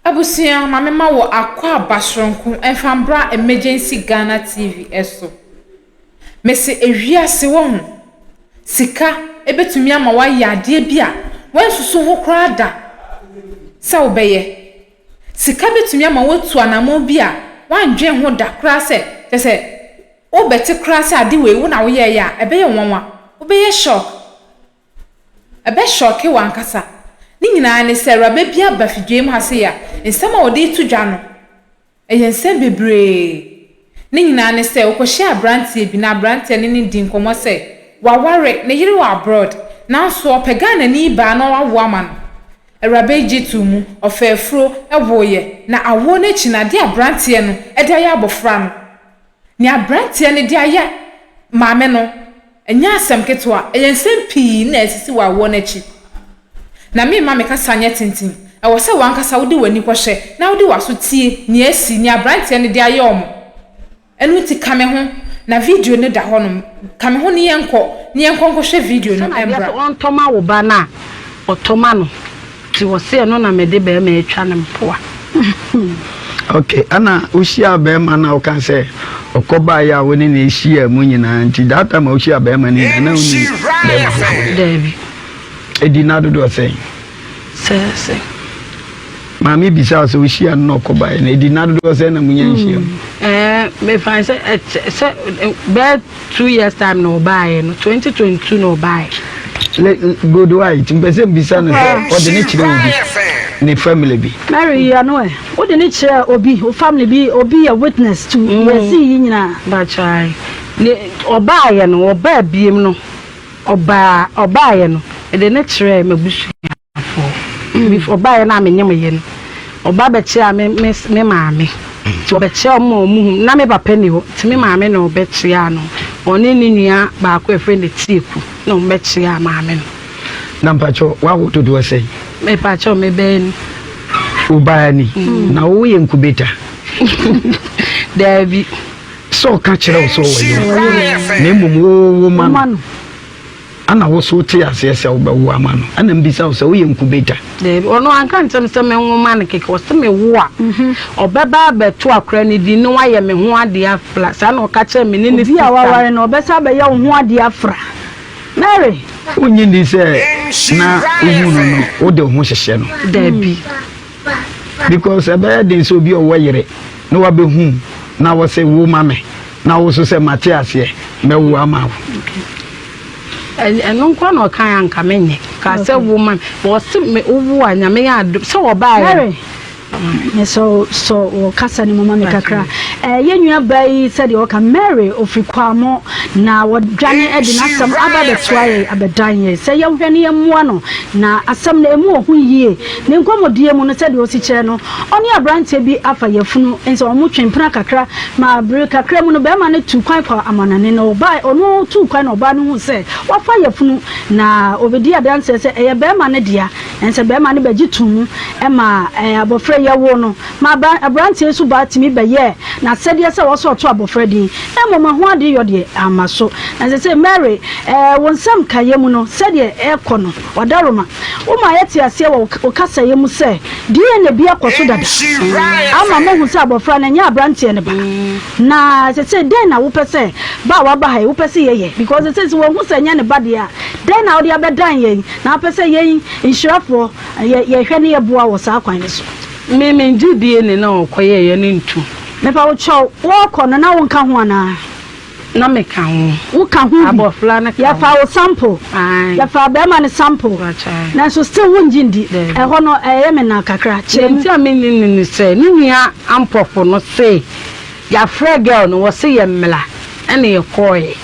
Abusia mame ma wo akwa basronko enfambra emergency Ghana TV eso. Mese ewiase wo ho. Sika ebetumi ama wa yade bia wansusu ho krada. Sa obeye. Sika betumi ama watu anamo bia wandwen ho da kra se obete kra se ade we wo na wo ye ya ebeye wonwa. Obeye shock. Ebe shock e wankasa. Ni nyina ne se rabe bia bafidwem hase ya nsema odi tudwa no ensem bebre ni nyina ne se okohye abrantie bi na abrantie ne din komo se waware ne yire wa abroad na so opegana ni ba na wawo ama no rabe gitumu ofefro ewoye na awo na chi na de abrantie no ede ya abofra no ni abrantie ne de aye maame no enya asem ketwa ensem pii na esisi wawo na chi na me ma me kasa nya tintin e wo se wankasa wodi wani kwhye na wodi waso tie ni asi ni abrantie ne de aye omo enu ti kame ho na video ne da ho no kame ho ni yenko hwe video no embra on toma wo ba na otoma no ti wo se no na me de be ma etwa ne mpoa okay ana ushia be ma na o kan se okoba ya woni na ehia mu nyina nti data ma ushia be ma ni na uni David edinado do say Mami bisa so ushia no okoba na edinado do say na munya nhia me find say be 2 years time no buy no 2022 no buy good why timpese bisa no o de ne chire obi ne family bi Mary ya no o de ne chire obi o family bi obi a witness to yes nyina ba chai ne oba ye no oba biem no oba ye no e de ne chire mabusu afo before oba ye na amenyem ye no oba be chia me maame to be chia mo mu na me papa ni ho ti me maame no be chia no oni ni nua ba ko efe ne tieku no be chia maame no na mpacho wa wo to do say me pacho me ben ubani na wo ye nkubeta David so ka kire so wo na mmom wo man ana wo so te ase ese wo ba wo ama no ana mbisa wo so wo ye nkubeta David ono anka ntem se me nwoma ne keke wo se me wo a obeba beto akra ne di no waye me ho ade afra sa na o ka kire me ne bi a waware na obesa be ye wo ho ade afra Mary onyi ndi se na ohunu no wo de ho hyehye no David because ebe dey so bi o woyere no wa be hu na wo se wo mame na wo so se Matias ye me wo ama wo eno kwa no kan anka menye ka se wo mame wo se me wo anya me ya se wo ba Mary so kasa ni mama me kakra yenua bai said o ka Mary ofikwamo na wodwane edi na sam aba betwaye abedanye se ye hwene ye moa no na asam na emu ohun yie ne nkomodie mu no said o si kire no oni abrante bi afa yefunu enso omo twempena kakra ma bre kakra mu no be ma ne tu kwan kwa amanane no bai ono tu kwan no ba no hu se wafa yefunu na obedi adanse se eye be ma ne dia ense be ma ne begitum e ma abofre yawo no ma abrante su ba timi be ye na sede se wo so to abofre din emo ma ho ade yode amaso na se Mary wonsam kayemu no sede ekono wadaroma wo ma yete ase wo kasa yemu se die na bia kwaso dada ama mo hu se abofre na nya abrante ne ba na se den na wo pese ba wa ba ha wo pese ye because se wo hu se nya ne ba dia den na wo dia bedan ye na pese ye insurafo ye hwene ye boa wo sa kwan ne so me njidie ne na okoye ye ne ntu me pa wo cho wo kono na wo nka ho ana na me ka ho wo ka ho abofla na ya fa wo sample ya fa be ma ne sample na so still wo njindi ho no ye me na kakra che nti a me ni se ni nua ampofo no se ya frɛ girl no wo se ye mmela ene ye koye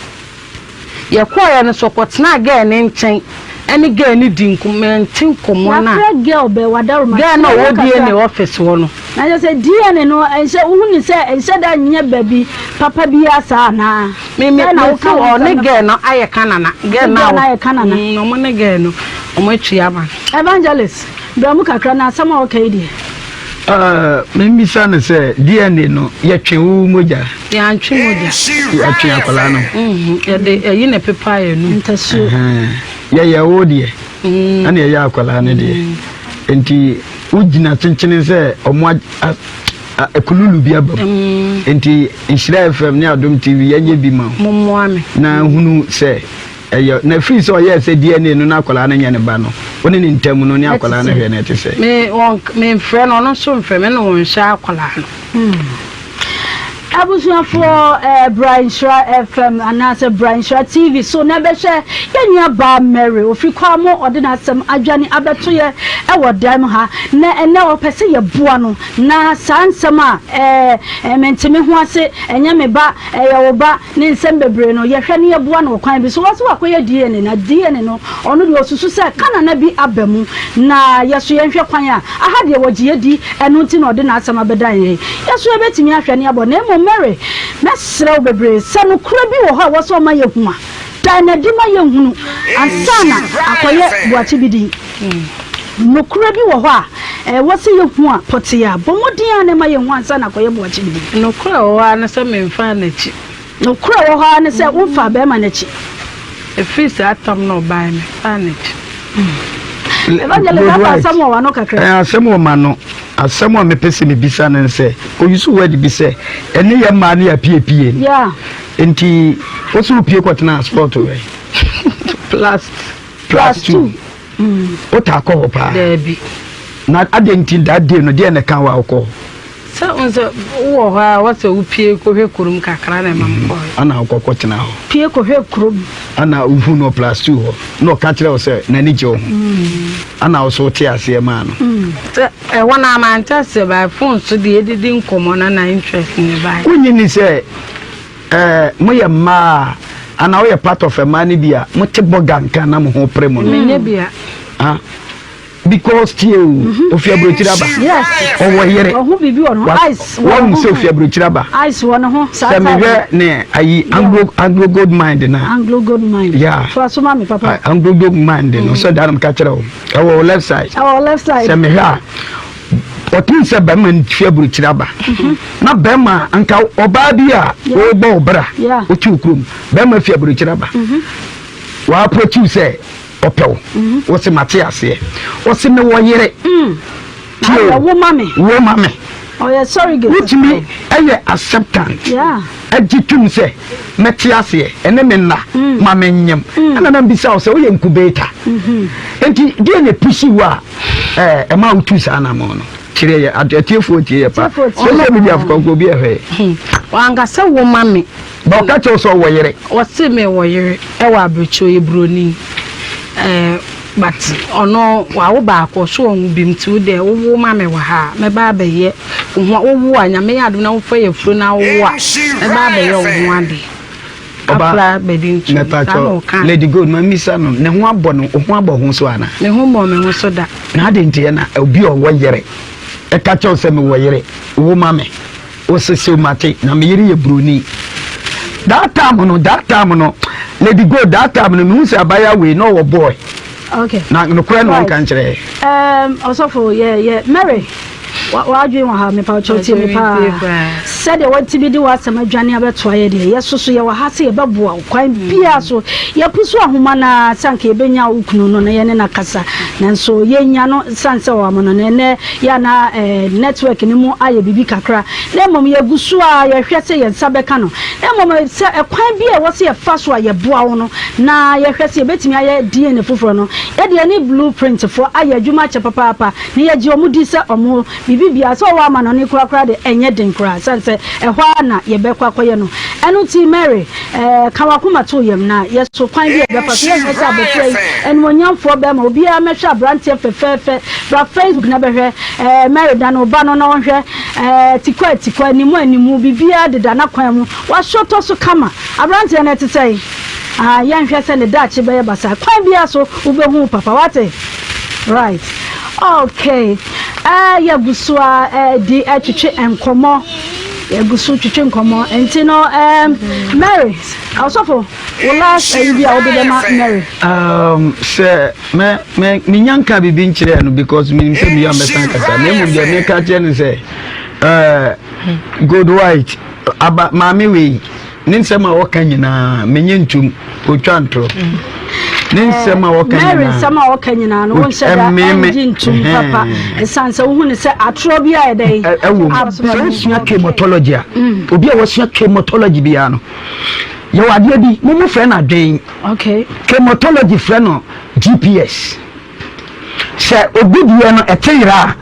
no so kotena girl ne nchen any girl ni dinkumentin komo na girl be wadaruma girl no wo die ne office wo no na je say die no ense uhuni se ense da nye baby papa bi asa na me na wo o ne girl no aye kanana girl na aye kanana no mo ne girl no o mo twia ma evangelist be mu kakra na asama o kai die me mbisa ne se DNA no ye twenwu moja ya ntwe moja ya twen akola no ya de yi ne pepa ye no ntasu ya wo die ana ya akola ne die enti ujina chinchini se omo ekululu bi aba enti Nhyira FM ne Adom TV yenye bi ma mommoame na hunu se na free so yes DNA no na akwala na nya ne ba no woni ne ntam no ne akwala na hwe na te se me frɛ no no so mfrɛ me no won hwa akwala no Abusuafo Brian Shra FM anase Brian Shra TV so na be hwe yenya ba Mary ofirikwa mo ode na asem adwane abeto ye e wodam ha na ene opese ye boa no na sansem a mentime ho ase enye me ba ye wo ba ne nsem bebre no ye hwe ne ye boa no kwan bi so wo so akoye DNA na DNA no ono de osusu se kana na bi abamu na yeso ye hwe kwan a aha de wogie di eno nti na ode na asem abedan ye yeso ye betimi ahwe ne abo na Mary, mesrew bebre sanu kura bi wo ha wo so ma ye huma da na di ma ye hunu ansana akoye buachi bidi no kura bi wo ha wo se ye hu a potia bomodin na ma ye hu ansana akoye buachi bidi no kura wo ha na se memfa na chi no kura wo ha na se wo fa be ma na chi efisi atom no ba me fa na chi asemo ma no asemo me pese me bisa ne se oyusu word bi se ene ye ma na ya pie yeah enti osu pie kwatena sport we plus 2 ota ko pa debi na adenti that day no dey na kan wa ko so unzo wo ha wase wo pie ko hwe kurum kakra na mam ko ana ko kwatena ho pie ko hwe kurum ana uhu no plus 2 ho no ka kire o se na ni je ho ana o so te ase ma no wana amanta se by phone so de edidi nkomo na interest ni by kunyi ni se moye ma ana o ye part of a man bia mo te Borga nka na mo ho premo no menye bia because you ofia brochiraba yes owo yere ohu bibi ono ice one so ofia brochiraba ice one ho sa me hwe ne ayi anglo gold mind na anglo gold mind yeah so asoma me papa anglo gold mind no so danam ka kire o owo left side sa me hwe otin se be man ofia brochiraba na be ma anka oba bi a o gba obra o ti okrum be ma ofia brochiraba wa approach you say opel wo se Matias ye wo se me wo yere wo mame oh yeah sorry girl which me eye acceptance yeah agitum se Matias ye ene me na mame nyem ana na bisa wo se wo ye incubator enti die ne pushi wa e ma utu sa na mo no kire ye atiefo tie ye pa so na me bia fko bi ehwe wanga se wo mame ba ka che so wo yere wo se me wo yere e wa abrecho ye broni but ono wa wo ba ko so on bimtu de wo ma me wa ha me ba be ye wo anyame ya do na wo fa ye furu na wo a me ba be ye wo ade oba bedintu Lady Gold ma misa no ne ho abo no ho abo ho so ana me ho mo me ho so da na ade ntie na obi o wo yere e ka che se me wo yere wo ma me wo se se mate na me yere ye broni that time no Lady Gold that time no me say abaya we no wo boy okay na no kura no kan kire also for yeah Mary wa adwen wa ha me pa choti me pa said the what bi di wa sama dwane abeto aye de yesoso ye wa ha se ye beboa kwan bia so ye pusu ahoma na sanka ye benya ukunu no na ye ne na kasa nanso ye nya no sanse wa mo no ne ya na network ni mu aye bibi kakra na mom ye gusu a ye hwe se ye nsabeka no na mom se kwan bia wo se ye fa so a ye boa wo no na ye hwe se ye betimi aye DNA foforo no ye de ni blueprint for aye adwuma che papa ne ye gi omudi se omo bibi bia so wa ma no ne kura de enye den kura sanse ehwa na ye bekwa koye no enu ti Mary kawakuma to yem na ye so kwan bi e bepa so ye se abofrey enu onyamfo be ma obi a mehwa brantie fefefe bra Facebook na behwe Mary dan oba no na wonhwe tikwa animu bibia de da na kwan mu wa shoto so kama abrantie na tetei ye nhwe se ne dachi be ye basa kwan bia so ubehu papa wate right okay ya gusua di atwetwe enkomo ya gusu twetwe enkomo enti no Mary also last idea obi ma Mary se me nyanka bibi nkyere no because me say me am besan kasa na mu dia me ka kye no say good white aba mami we nin se ma wo kan nyina menye ntum otwantro nsema wakanyina Mary nsema wakanyina no wonhyɛ engine tum papa esanse wo hu ne sɛ atro bia ɛdɛ so sua chematology obi a wɔsua chematology bia no yɛ wade bi mo frɛ na dwen okay chematology frɛ no GPS sɛ obi die no ɛteyira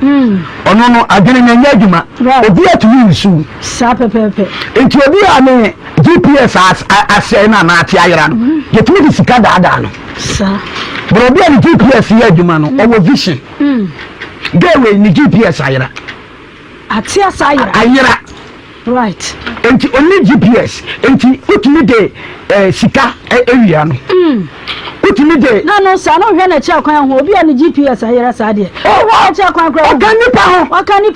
ɔno no adwene na nya adwuma obi atumi nsu sa pepepe enti obi a ne GPS asɛ na na ate ayira no yɛtumi di sika daadaa no sa bro obi a ne GPS yɛ adwuma no ɔwɔ vision gawe ne GPS ayira ate asa ayira right enti only GPS enti utumi de sika ewia no utumi de no sa no hwe na cha kwan ho obi a ne GPS ayera sa de wa cha kwan kra wakanipa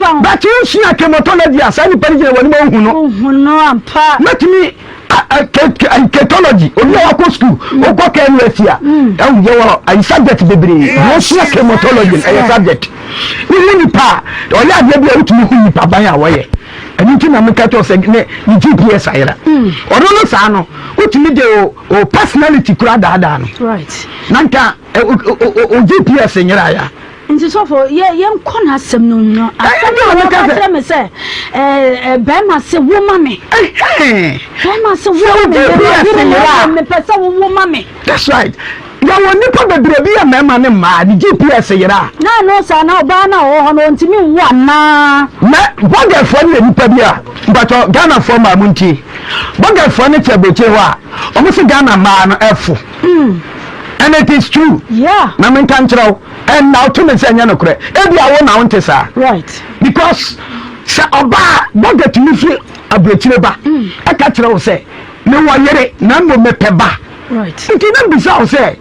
ho but you see a chematology asa ni pari je woni mo hu no ampa metumi ketology obi a ko school o ko ka university a ye wo ai subject bebre no see chematology ai subject ni pa o ya de bi utumi hu ni pa ban a wo ye ani ti na me ka to se ne GPS ayera odo no sa no utumi de o personality kura daada no right nanka o GPS nyera ya nti so for ye nkɔ na asɛm no nyo asɛm no ka me sɛ bɛma se wo ma me bɛma se wo me pɛsɛ wo ma me that's right ya woni pa bebre bi ya mema ne ma di GPS yera na no sa na oba na wo ho no ntimi wo na boga fo ne nipa bi a but Ghana fo ma munti boga fo ne cheboche ho a omo se Ghana ma no efo and it is true yeah na men kan kirawo and now to me say nya no kure e bia wo na wonte sa right because se oba boga tumi fi abrechire ba e ka kirawo se me wo yere na mo mepe ba right nti na bisa wo se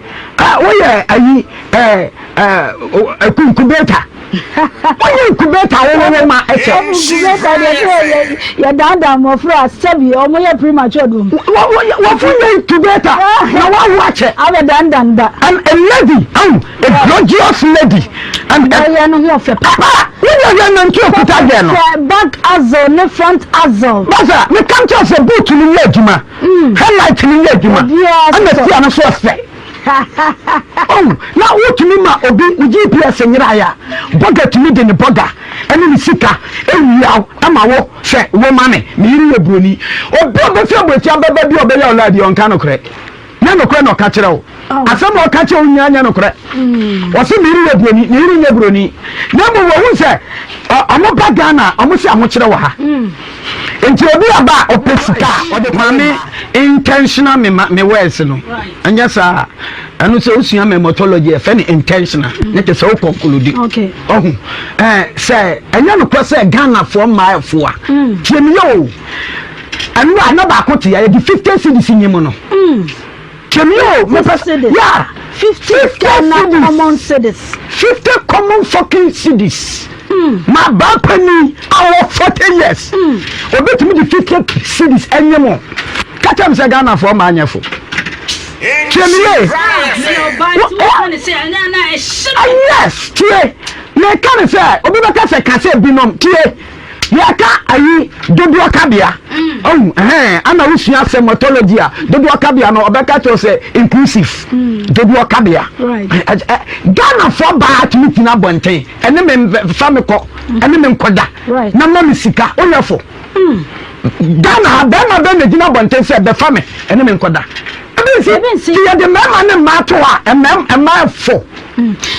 wo ye ayi incubator oye incubator wo ma e che incubator de ya danda mo fra sabi o mo ye premature do wo fu ye incubator na wa watch ave danda and a lady a gorgeous lady and ya no ho fe papa we no ntu okuta de no back azole ne front azole basa me kan to se boot ni ye adwuma headlight ni ye adwuma and the tia no so fe na wotumi ma obi GPS nyira ya boga tumi de ne boga ene ni sika ewia ama wo hwe wo ma me yiri ye broni obi obefi aboti ababa bi obeya oladi onka no kre na no kre no ka kire wo asem o ka kire wo nya no kre wo se yiri ye broni yiri ye broni na mo wo se amo baga na amo se amo kire wo ha enti obi aba opesika ode kwame intentional me words no anya sa anu se osua memetology e fe ni intentional ne te se o conclude okay se anya no ko se Ghana for my for tiemi yo anu ana ba ko te ya di 50 cedis nyimo no tiemi yo me yeah 50 Ghana common cedis 50 common fucking cedis my bampani our 40 years obetumi di 50 cedis enyemo katam se Ghana for my anyafo yes, tie. Ne kan say obi be ka say kase binom tie. Ya ka ayi dodo akabia. Ana usua sematology a dodo akabia no obeka to say inclusive. Dodo akabia. Right. Ghana for ba to meet na bonten. Ene me fa me ko. Ene me nkoda. Na ma me sika oyefo. Ghana ba ma be me gina bonten say be fa me. Ene me nkoda. You the man and Matua and my four.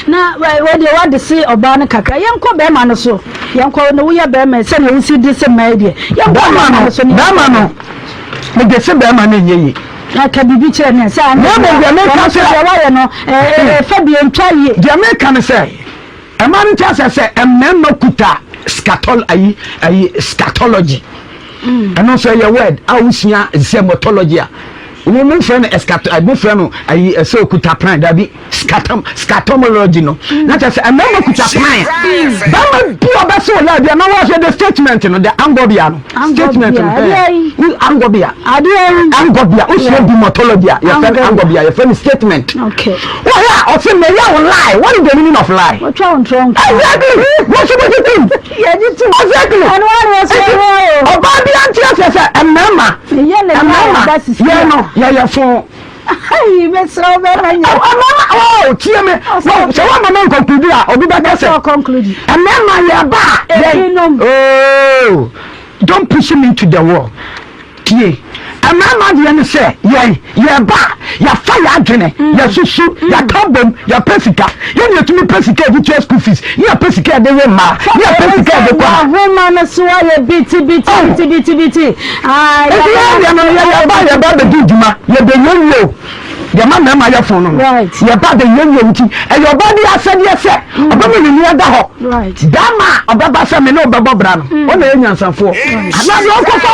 Now, what they say about Kaka, young Cobemano so, young Conoya Beman, send you see this media. Young Bamano, but they say Beman in ye. I can be beaten and say, I'm Fabian Charlie. The American say, a man just say, a man no kuta scatology. And also your word, I will see a sematology. Woman friend escape I bo friend no ayi ese okuta plan da bi scatomology no na just a member okuta plan ba ma bi obeso la dia na wa the statement no the angobia no statement no angobia angobia o so demotology ya friend angobia ya friend statement okay oh yeah o say me ya lie what is the meaning of lie what wrong exactly what should you think yeah you too exactly and what was oba bi antia say a member yeah no yeah no yeah for Ai, Miss Robert. Oh, tia me. No, so what man conclude ah, obi ba say conclude. And man ya ba. Oh. Don't push me into the wall. Tie. And man dey say, yeah ba, ya fire adwene, ya susu, ya kabom, ya pesika. You need to me pesika with your school fees. You pesika dey we ma. You pesika dey kwa. Woman so ya biti. Ah, ya ba be djuma. Ya be yo. The man na ya phone. Right. Ya ba de yo nti. E your body asede se. Oba me ni da ho. Right. Dama obaba se me no obaba bra no. O na enyansafo. Ana yo kofa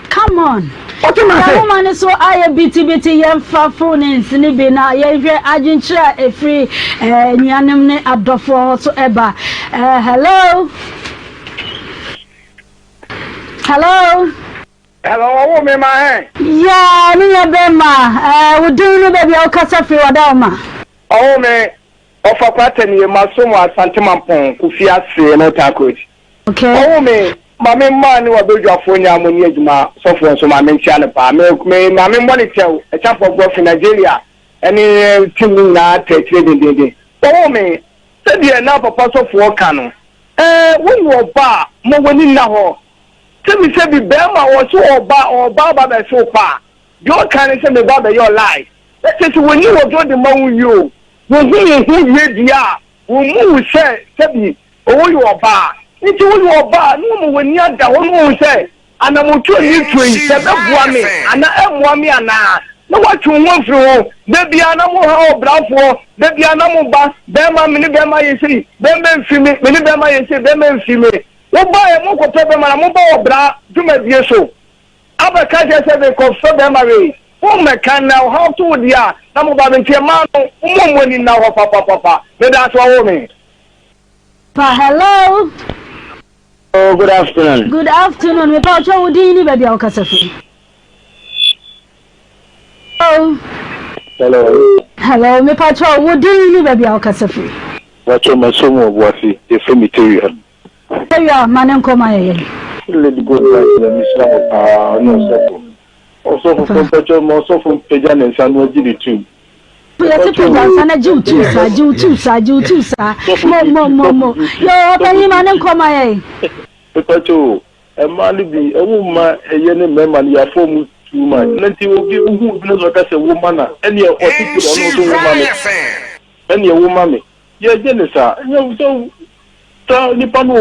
Come on. What you say? Woman so I biti yem fa phone in sinibi na ye hwe aginchira e free nuanem ne adofo so eba. Hello. Hello, me ma Yeah, ni ya bema. We do no baby o kasa free wadama. Oh me ofa kwatani masomo asante mampon kufia se no takoji. Okay. Oh me mame man wa bedwafo nya amoni adwuma sofo so mame ntia ne pa me mame mboni tew e chafo go fi Nigeria eni tim na tetire dendende. Oh me se dia na papa sofo ka no won wo ba mo woni na ho se mi se bi be ma wo so oba ba be so pa yo kan se me ba be your life se when you wo do the man you wo hu dia wo mu se bi o yo oba nti wo yo oba no mo wani ada wo mu se ana mo tu ni tui se be bua me ana emua me ana na wa tu won firi ho de bia na mo ha obrafo de bia na mo ba be ma me ni be ma yesi be me mfi me ni be ma yesi be me mfi me wo ba e mo ko pe be ma mo ba obra duma die so aba ka je se be ko so be ma we wo me kan now how to dia na mo ba be tie ma no mo mo ni na ho papa me da so wo me Hello. Oh, good afternoon. Good afternoon. Me pa cho udini baby o kasafi. Oh. Hello, me pa cho udini baby o kasafi. Wacho masomo obwasi efemiterial. Eya manen koma ye. Let go back the mission no sopo. Also for pacho mo so from pejane sanu jiri tu. Yes, it is an Jew, sir. Mo. Yo, Benny Manen koma ye. Pacho, a man be a woman, a young man, ya form too much. Nanti will be who knows what a woman, and your and your woman. Yeah, Jenisa, you so Nipano,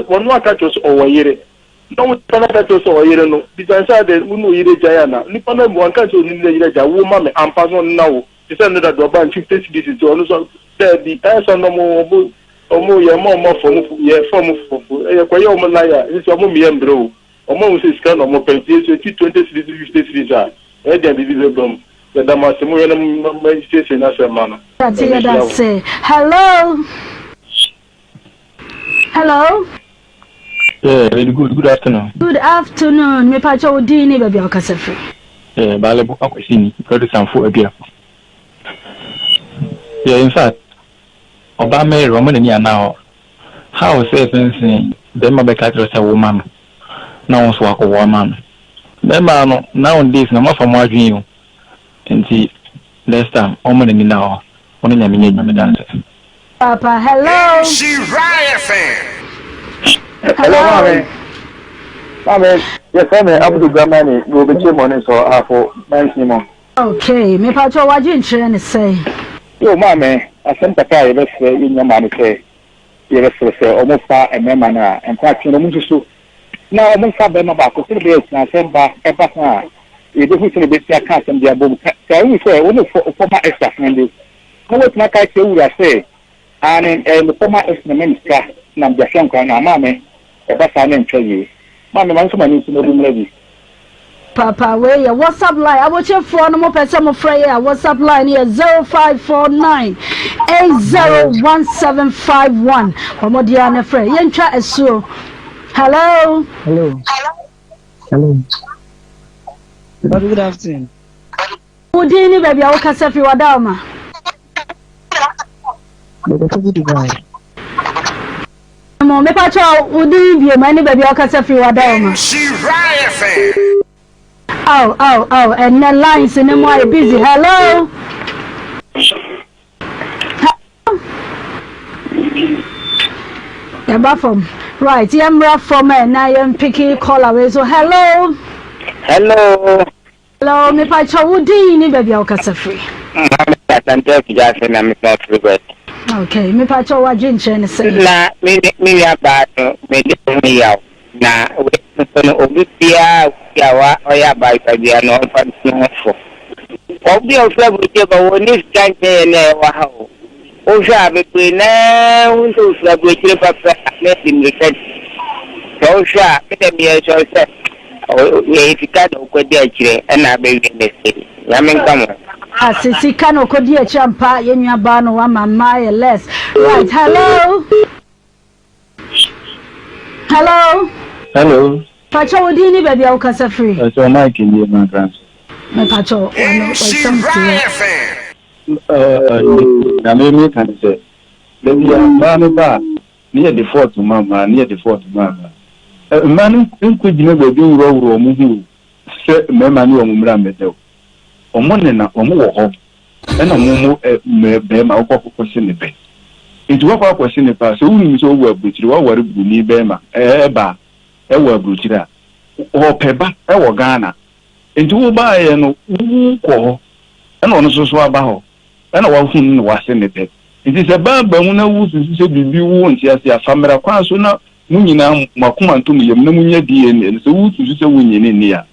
one more catches over here. No Panacatos or Yereno, besides that, Uno Yere Jayana, Nipano, one catches in the woman, and pass on now. It's under the band 50 cities to also said the answer no more. Omo ya mo for ya form ya kwa yo malaya isi omo mi embro omo se scan omo penti so 20 cities 50 cities ah e dey be bom ya da ma se mo ya na station na se mana that's it. Hello. Yeah, very good afternoon. Good afternoon. Me pa cho udini baby o kasafi. Bale bu akwesini produce amfo abia. Yeah, in fact Oba me Roman ni ana how say things dem ma be catch say woman na won so akọ woman dem ma no nowadays na ma famo adwen yo nti next time omo ni na ono nya me nya dance Papa hello Hello Mame yes me Abdul Gamani go be che money so afo maximum Okay me pa cho wajin chere ne say Yo mame SOMPATV ye bese yinya mame se ye bese se omofa emema na enka twino mu so na omofa be ma ba ko se be na semba e ba ha ye be hu se be tia ka sem dia bom ka wu se wo fo ma extra ndi ko wo tna ka che wu ya se ani me fo ma extra minister na bia shanka na mame e ba sa na ntwe mame man so mani so no dum ready Papa, where your WhatsApp line? I watch your phone. I'm person of Freya. WhatsApp line here 0549 801751. Omodiana Frey. Yencha Esu. Hello. Good afternoon. Udini baby, I will kasafi wadama. Me pacho udini bi mani baby, I will kasafi wadama. and the lines in the more busy. Hello. From right, I'm from and I am picking call away. So hello. Hello, me pacho udi ni baby okasa free. Okay, me pacho wa jinche ne say. Na me ya ba no me de ya na we no obi bia ya wa oya ba ta bia no fa no fo. Obi o fa bu je ba woni scan ne wa ha o. O sha be pe na un so fa bu je pa pa ne tin reset. So sha me de mi so se. O ye fika do ko dia kire na be wi ne se. Ya men kamo. Sisi kano kodi e champa yenyu abano wa mama less. Right, hello. Pacho odi ni baby ukasa free. So Mike ni na grand. Me pacho ono something. Na me kan say. Dem ya ba ni the fourth mama. Man nkujine bebi wuro mu hu. Se mema ni omumra medew. Omone na omo wo ho ena omo be ma okoko sine be nti wo kwa sine pa so wunu so wo abutiri wo ware bu ni be ma ba e wo abutiri a wo peba e wo Ghana nti wo ba ye no ko ena ono so aba ho ena wo hun no wa sine be nti se ba hu na wu se bibi wu nti ase afamera kwa so na mu nyina makoma ntom yem na mu nya die so wu se wu nyine ni ya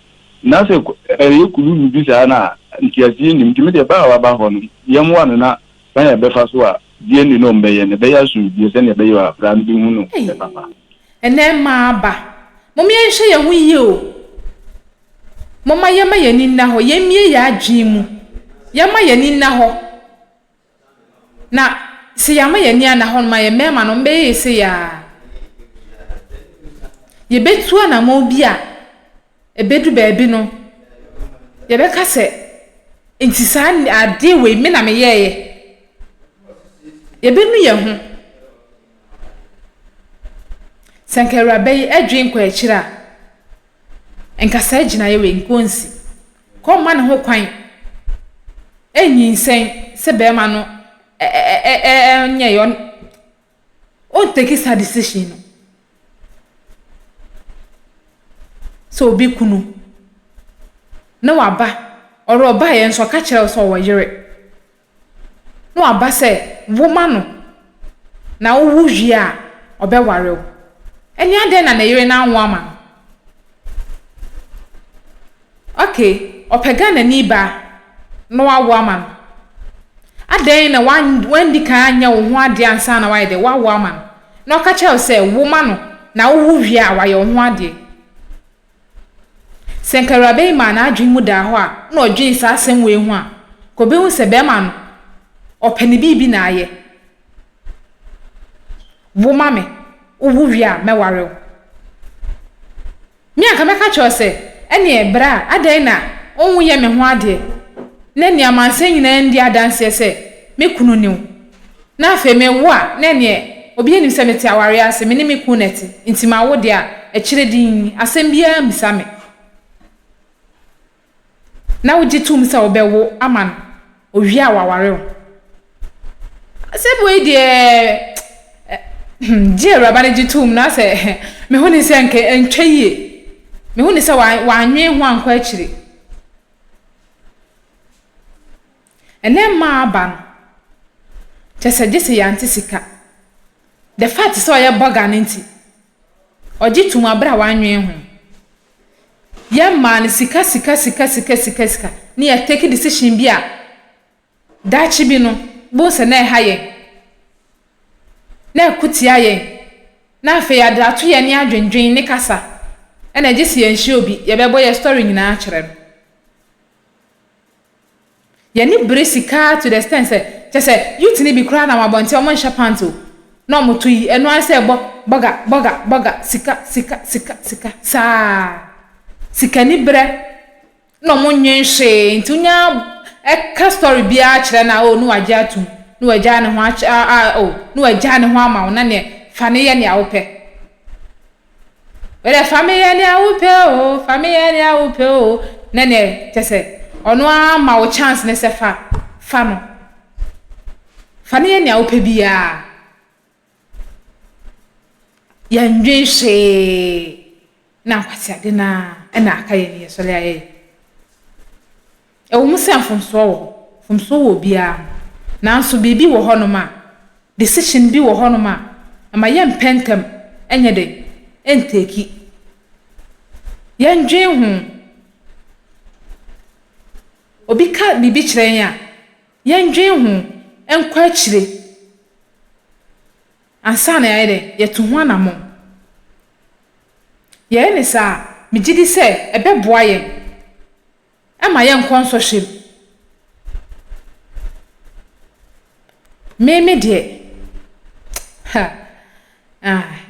na se ekulu lu bi sa na ntiasi nim timi de ba wa ba ho no yem wa na ba ya be fa so a die ni no mbe ye ne be ya su bi se ne be yo afra ndi hu no papa ene ma ba mo me nhwe ye hu yi o mo ma ye ma ye ni na ho ye mie ya adwin mu ye ma ye ni na ho na se ya ma ye ni na ho ma ye me ma no mbe ye se ya ye betu na mo bi a ebedu baabi no ye be ka se intisa ade we me na me ye ye be nu ye hu sankara bay adwin kwa akira enkasa agina ye we nkonsi ko ma ne ho kwan enyinsen se be ma no nye yon o take sa decision no so obi kunu na waba oro ba ye nso ka kire so wo yere na waba se woman no na wo hwi a obeware wo eni ade na yere na anwo ama okay opega na ni ba no wawo ama ade na wandi ka anya wo ho ade ansa na waide wawo ama na ka kire se woman no na wo hwi a waye wo ho ade senkara be ma na adwin mu da ho a na odwin sa asem we hu a ko be hu se be ma no opani bibi na aye wo mame wo wi a meware wo mi aka meka cho se ene ebra adan na onwu ye me ho ade na ne amanse nyina ndi adanse se me kunu ni wo na afa me wo a na ne obi enim se meti aware ase me ni me kuneti ntima wo de a ekire din asem bia misame na wuji tum sa obewo aman owi a waware wo asebo de je rabane jitum na se me honi se nke ntweye me honi se wa anwe ho anko akire ene ma aban chese jese ya antisika the fact so ya Borga nti ojitum abra wa anwe ho ya man sika ni ya take decision bia dachi bi no bo se na haye na kutia ye na afa ya da to ye ni adwendwen ni kasa na gisi ye nhie obi ye bebo ye story nyina akere no ye ni bresika to the extent say youth ni bi kura na mabonte o mo nhia panto na mo to yi eno ase Borga sika sa sikani bre no monyen hwe ntunya ka story bia kire na o nu agya atum nu agya ne ho nu agya ne ho ama na ne fane ye ne awope wele family ye ne awope o nene tese ono ama wo chance ne se fa no fa ne nya wo pe bia ya ndwenhwe na kwati ade na aka ye ne so le aye e wo musa fomso wo bia nanso bibi wo hono ma decision bi wo hono ma ama ye mpentem enye de enteki ye ndwen hu obi ka bibi kyerɛ ya ye ndwen hu enkwa akyire ansa na ye de ye to ho anamo ye ne sa migidi sɛ ɛbɛboa ye ama ye nkɔnso hwem me de ha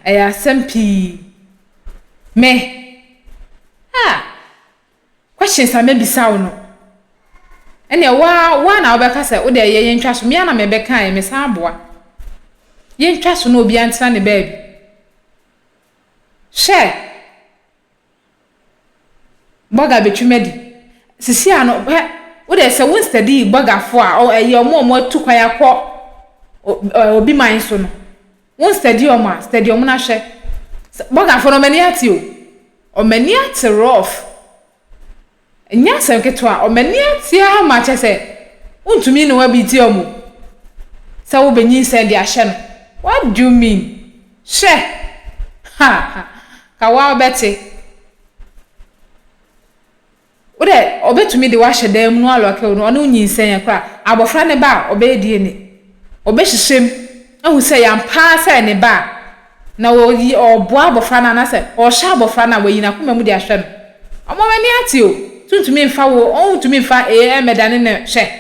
ɛyɛ asɛm pii me questions a mebisa wo no ene wa na obeka se wo de ye ntwa so me na mebeka ye me san boa ye ntwa so na obi antena ne baabi she boga betwumadi sisi ano wo de se won study boga fo a ye omo atukwa yakọ obi man so no won study omo na hwe boga fo no mani ati o mani ati rough nya senketo a omani atia ma chese untumi no wa biti omo sa wo benyi send ya hye no what do you mean she ka wa obeti ode obetumi de wa hye dem no alo ka no ono nyinsen ya kra abofra ne ba obedi ni obehyehyem ahu se ya mpa se ne ba na wo obo abofra na se o hye abofra na wayina kuma mu de ahye no omo mani ati o tuntumi mfa wo tuntumi mfa medane ne hwe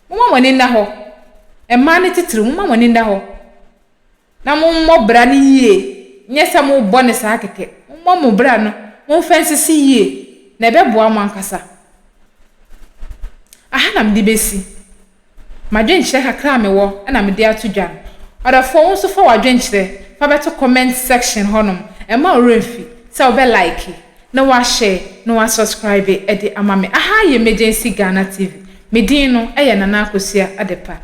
mama woni nda ho emma ne titiri mama woni nda ho na mo bra ne yie nyesa mo bo ne saa keke mo bra no mo fansisi yie na beboa mo ankasa aha na mde besi madwenkyere kakra me wo na mde atodwan odafo wo so fa wadwenkyere fa beto comment section honom emma oremfi se obe like na wa share na wa subscribe e de amame aha ye emergency Ghana TV medin no eye na na akosia adepa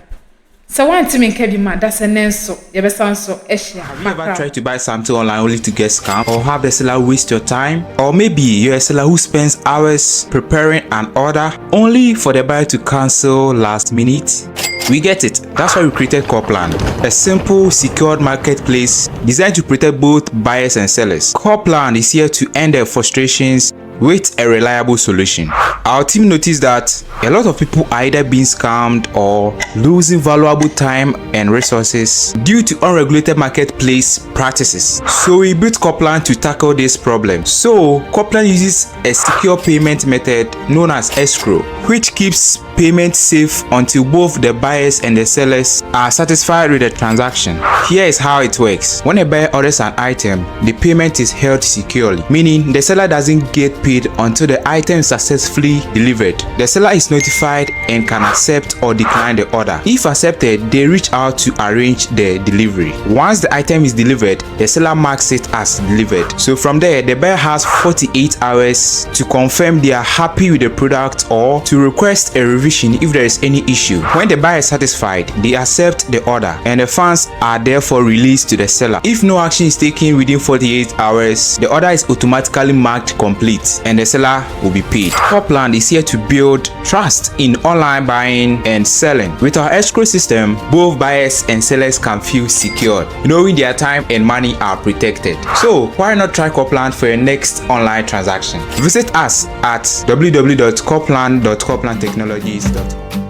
so want me nka bi ma da se nenso ye be sanso e share ever try to buy something online only to get scammed, or have the seller waste your time, or maybe you're a seller who spends hours preparing an order only for the buyer to cancel last minute? We get it. That's why we created Coplan, a simple, secured marketplace designed to protect both buyers and sellers. Coplan is here to end their frustrations with a reliable solution. Our team noticed that a lot of people are either being scammed or losing valuable time and resources due to unregulated marketplace practices. So we built Coplan to tackle this problem. So Coplan uses a secure payment method known as escrow, which keeps payment safe until both the buyers and the sellers are satisfied with the transaction. Here is how it works. When a buyer orders an item, the payment is held securely, meaning the seller doesn't get paid until the item is successfully delivered. The seller is notified and can accept or decline the order. If accepted, they reach out to arrange the delivery. Once the item is delivered, the seller marks it as delivered. So from there, the buyer has 48 hours to confirm they are happy with the product or to request a revision if there is any issue. When the buyer is satisfied, they accept the order and the funds are therefore released to the seller. If no action is taken within 48 hours, the order is automatically marked complete and the seller will be paid. Coplan is here to build trust in online buying and selling. With our escrow system, both buyers and sellers can feel secure, knowing their time and money are protected. So why not try Coplan for your next online transaction? Visit us at www.coplan.coplantechnologies.com.